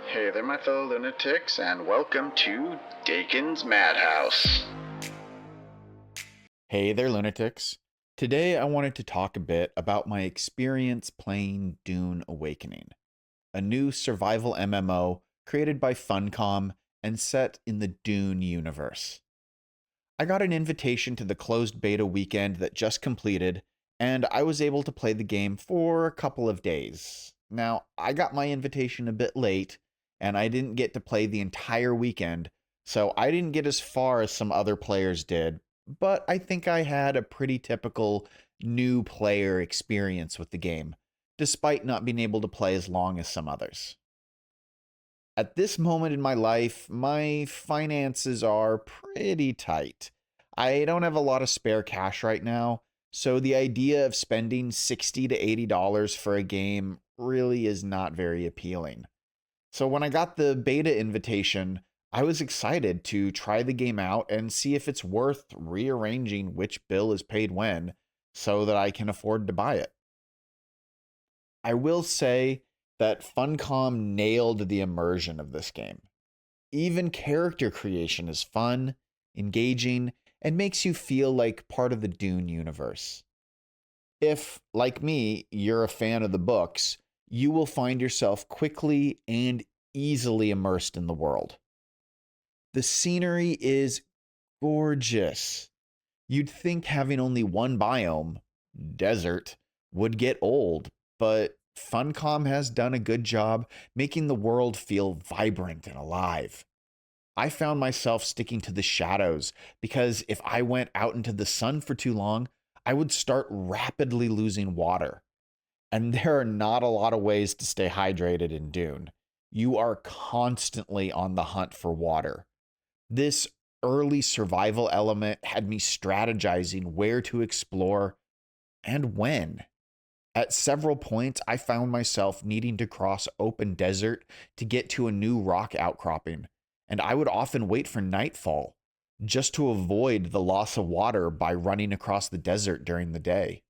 Hey there, my fellow lunatics, and welcome to Dakon's Madhouse. Hey there, lunatics. Today I wanted to talk a bit about my experience playing Dune Awakening, a new survival MMO created by Funcom and set in the Dune universe. I got an invitation to the closed beta weekend that just completed, and I was able to play the game for a couple of days. Now, I got my invitation a bit late, and I didn't get to play the entire weekend, so I didn't get as far as some other players did, but I think I had a pretty typical new player experience with the game, despite not being able to play as long as some others. At this moment in my life, my finances are pretty tight. I don't have a lot of spare cash right now, so the idea of spending $60 to $80 for a game really is not very appealing. So when I got the beta invitation, I was excited to try the game out and see if it's worth rearranging which bill is paid when so that I can afford to buy it. I will say that Funcom nailed the immersion of this game. Even character creation is fun, engaging, and makes you feel like part of the Dune universe. If, like me, you're a fan of the books, you will find yourself quickly and easily immersed in the world. The scenery is gorgeous. You'd think having only one biome, desert, would get old, but Funcom has done a good job making the world feel vibrant and alive. I found myself sticking to the shadows because if I went out into the sun for too long, I would start rapidly losing water. And there are not a lot of ways to stay hydrated in Dune. You are constantly on the hunt for water. This early survival element had me strategizing where to explore and when. At several points, I found myself needing to cross open desert to get to a new rock outcropping, and I would often wait for nightfall just to avoid the loss of water by running across the desert during the day.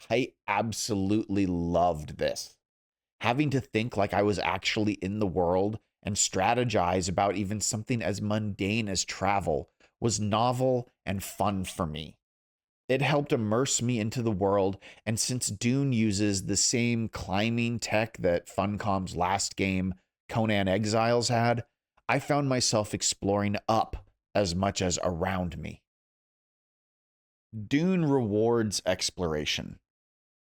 I absolutely loved this. Having to think like I was actually in the world and strategize about even something as mundane as travel was novel and fun for me. It helped immerse me into the world, and since Dune uses the same climbing tech that Funcom's last game, Conan Exiles, had, I found myself exploring up as much as around me. Dune rewards exploration.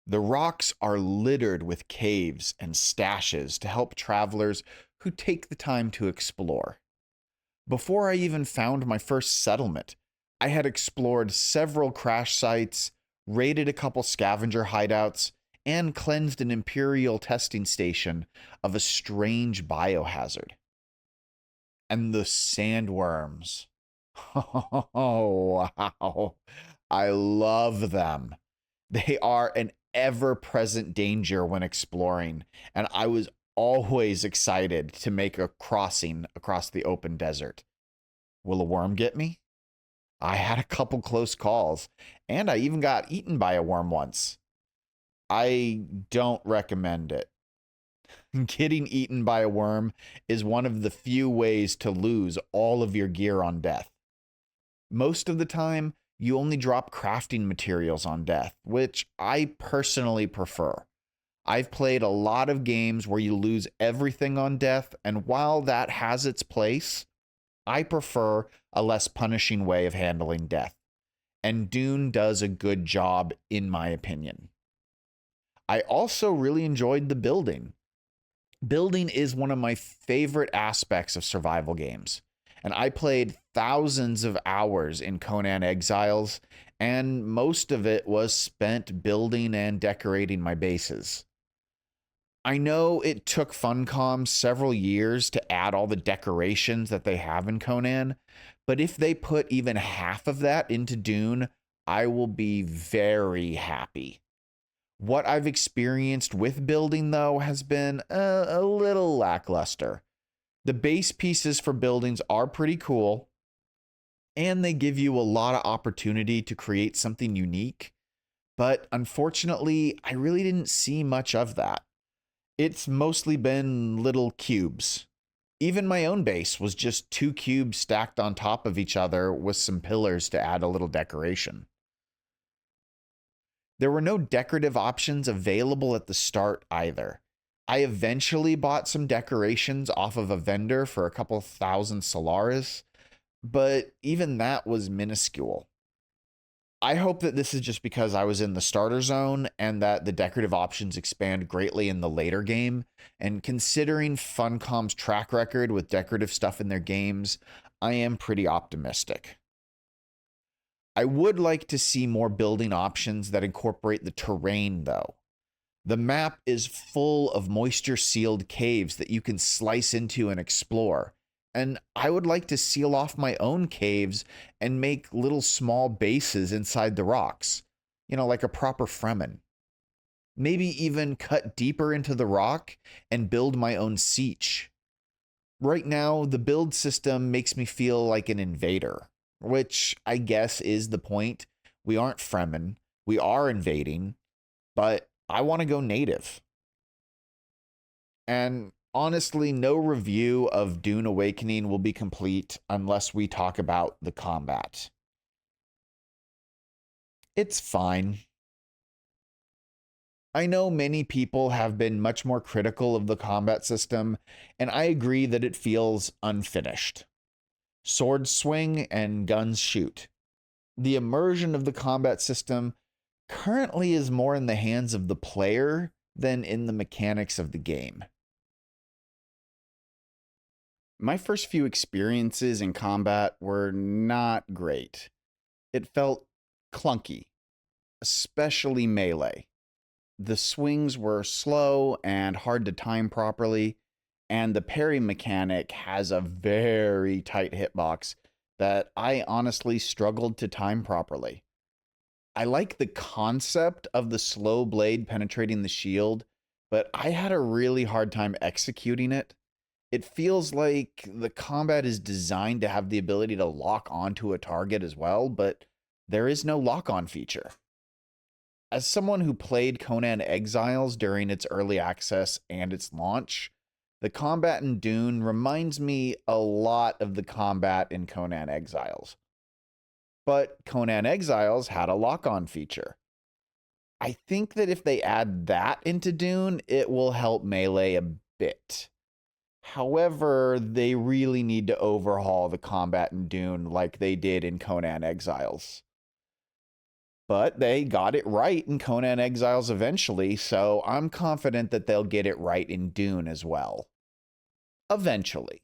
The rocks are littered with caves and stashes to help travelers who take the time to explore. Before I even found my first settlement, I had explored several crash sites, raided a couple scavenger hideouts, and cleansed an Imperial testing station of a strange biohazard. And the sandworms. Oh, wow. I love them. They are an ever present danger when exploring, and I was always excited to make a crossing across the open desert. Will a worm get me? I had a couple close calls, and I even got eaten by a worm once. I don't recommend it. Getting eaten by a worm is one of the few ways to lose all of your gear on death. Most of the time, you only drop crafting materials on death, which I personally prefer. I've played a lot of games where you lose everything on death, and while that has its place, I prefer a less punishing way of handling death. And Dune does a good job, in my opinion. I also really enjoyed the building. Building is one of my favorite aspects of survival games, and I played thousands of hours in Conan Exiles, and most of it was spent building and decorating my bases. I know it took Funcom several years to add all the decorations that they have in Conan, but if they put even half of that into Dune, I will be very happy. What I've experienced with building, though, has been a little lackluster. The base pieces for buildings are pretty cool, and they give you a lot of opportunity to create something unique. But unfortunately, I really didn't see much of that. It's mostly been little cubes. Even my own base was just two cubes stacked on top of each other with some pillars to add a little decoration. There were no decorative options available at the start either. I eventually bought some decorations off of a vendor for a couple thousand Solaris, but even that was minuscule. I hope that this is just because I was in the starter zone and that the decorative options expand greatly in the later game. And considering Funcom's track record with decorative stuff in their games, I am pretty optimistic. I would like to see more building options that incorporate the terrain, though. The map is full of moisture sealed caves that you can slice into and explore. And I would like to seal off my own caves and make little small bases inside the rocks, like a proper Fremen. Maybe even cut deeper into the rock and build my own siege. Right now, the build system makes me feel like an invader, which I guess is the point. We aren't Fremen, we are invading, but I want to go native. And honestly, no review of Dune Awakening will be complete unless we talk about the combat. It's fine. I know many people have been much more critical of the combat system, and I agree that it feels unfinished. Swords swing and guns shoot. The immersion of the combat system currently is more in the hands of the player than in the mechanics of the game. My first few experiences in combat were not great. It felt clunky, especially melee. The swings were slow and hard to time properly, and the parry mechanic has a very tight hitbox that I honestly struggled to time properly. I like the concept of the slow blade penetrating the shield, but I had a really hard time executing it. It feels like the combat is designed to have the ability to lock onto a target as well, but there is no lock on feature. As someone who played Conan Exiles during its early access and its launch, the combat in Dune reminds me a lot of the combat in Conan Exiles. But Conan Exiles had a lock on feature. I think that if they add that into Dune, it will help Melee a bit. However, they really need to overhaul the combat in Dune like they did in Conan Exiles. But they got it right in Conan Exiles eventually, so I'm confident that they'll get it right in Dune as well. Eventually.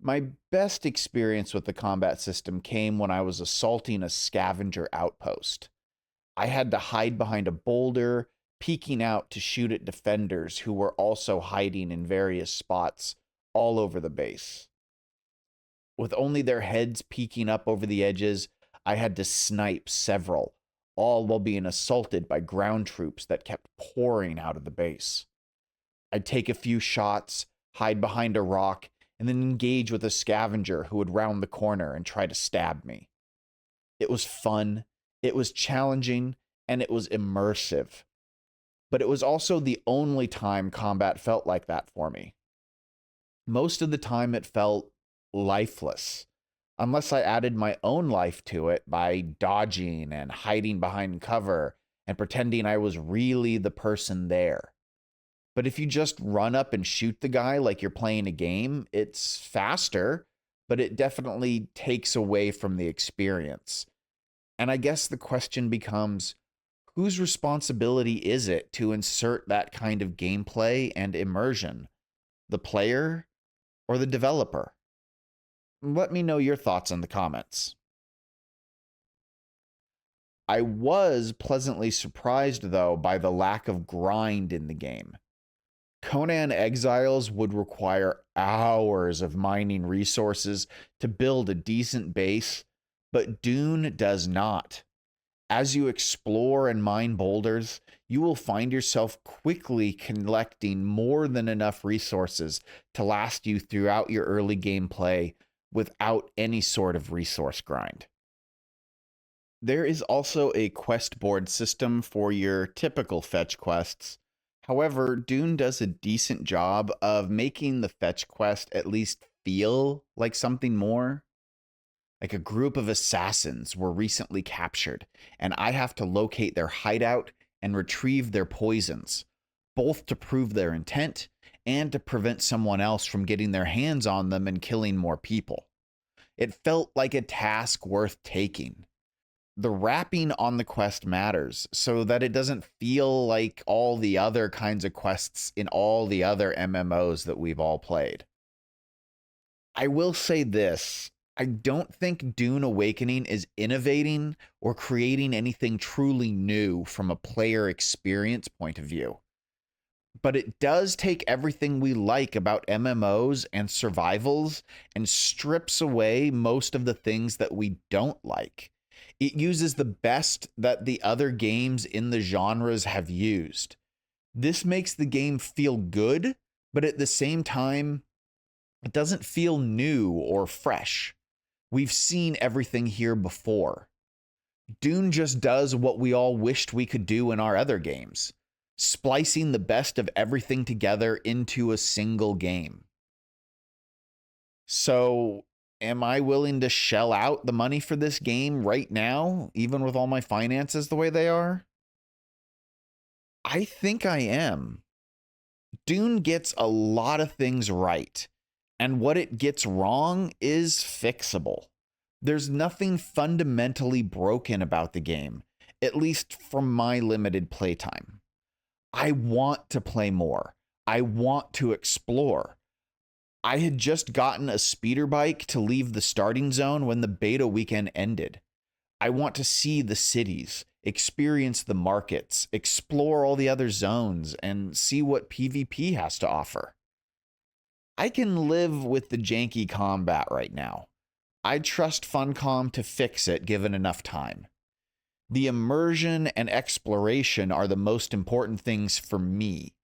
My best experience with the combat system came when I was assaulting a scavenger outpost. I had to hide behind a boulder, peeking out to shoot at defenders who were also hiding in various spots all over the base. With only their heads peeking up over the edges, I had to snipe several, all while being assaulted by ground troops that kept pouring out of the base. I'd take a few shots, hide behind a rock, and then engage with a scavenger who would round the corner and try to stab me. It was fun, it was challenging, and it was immersive. But it was also the only time combat felt like that for me. Most of the time it felt lifeless, unless I added my own life to it by dodging and hiding behind cover and pretending I was really the person there. But if you just run up and shoot the guy like you're playing a game, it's faster, but it definitely takes away from the experience. And I guess the question becomes, whose responsibility is it to insert that kind of gameplay and immersion? The player or the developer? Let me know your thoughts in the comments. I was pleasantly surprised, though, by the lack of grind in the game. Conan Exiles would require hours of mining resources to build a decent base, but Dune does not. As you explore and mine boulders, you will find yourself quickly collecting more than enough resources to last you throughout your early gameplay without any sort of resource grind. There is also a quest board system for your typical fetch quests, However, Dune does a decent job of making the fetch quest at least feel like something more. Like a group of assassins were recently captured, and I have to locate their hideout and retrieve their poisons, both to prove their intent and to prevent someone else from getting their hands on them and killing more people. It felt like a task worth taking. The wrapping on the quest matters so that it doesn't feel like all the other kinds of quests in all the other MMOs that we've all played. I will say this. I don't think Dune Awakening is innovating or creating anything truly new from a player experience point of view. But it does take everything we like about MMOs and survivals and strips away most of the things that we don't like. It uses the best that the other games in the genres have used. This makes the game feel good, but at the same time, it doesn't feel new or fresh. We've seen everything here before. Dune just does what we all wished we could do in our other games, splicing the best of everything together into a single game. So, am I willing to shell out the money for this game right now, even with all my finances the way they are? I think I am. Dune gets a lot of things right, and what it gets wrong is fixable. There's nothing fundamentally broken about the game, at least from my limited playtime. I want to play more. I want to explore. I had just gotten a speeder bike to leave the starting zone when the beta weekend ended. I want to see the cities, experience the markets, explore all the other zones, and see what PvP has to offer. I can live with the janky combat right now. I trust Funcom to fix it given enough time. The immersion and exploration are the most important things for me,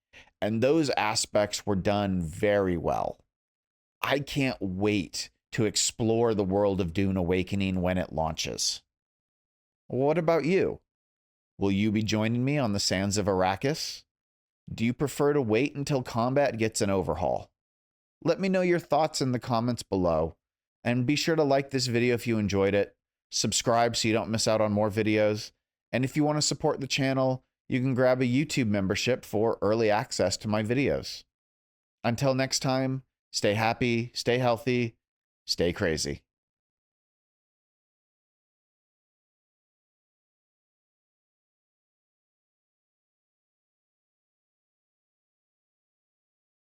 and those aspects were done very well. I can't wait to explore the world of Dune Awakening when it launches. What about you? Will you be joining me on the sands of Arrakis? Do you prefer to wait until combat gets an overhaul? Let me know your thoughts in the comments below, and be sure to like this video if you enjoyed it, subscribe so you don't miss out on more videos, and if you want to support the channel, you can grab a YouTube membership for early access to my videos. Until next time, stay happy, stay healthy, stay crazy.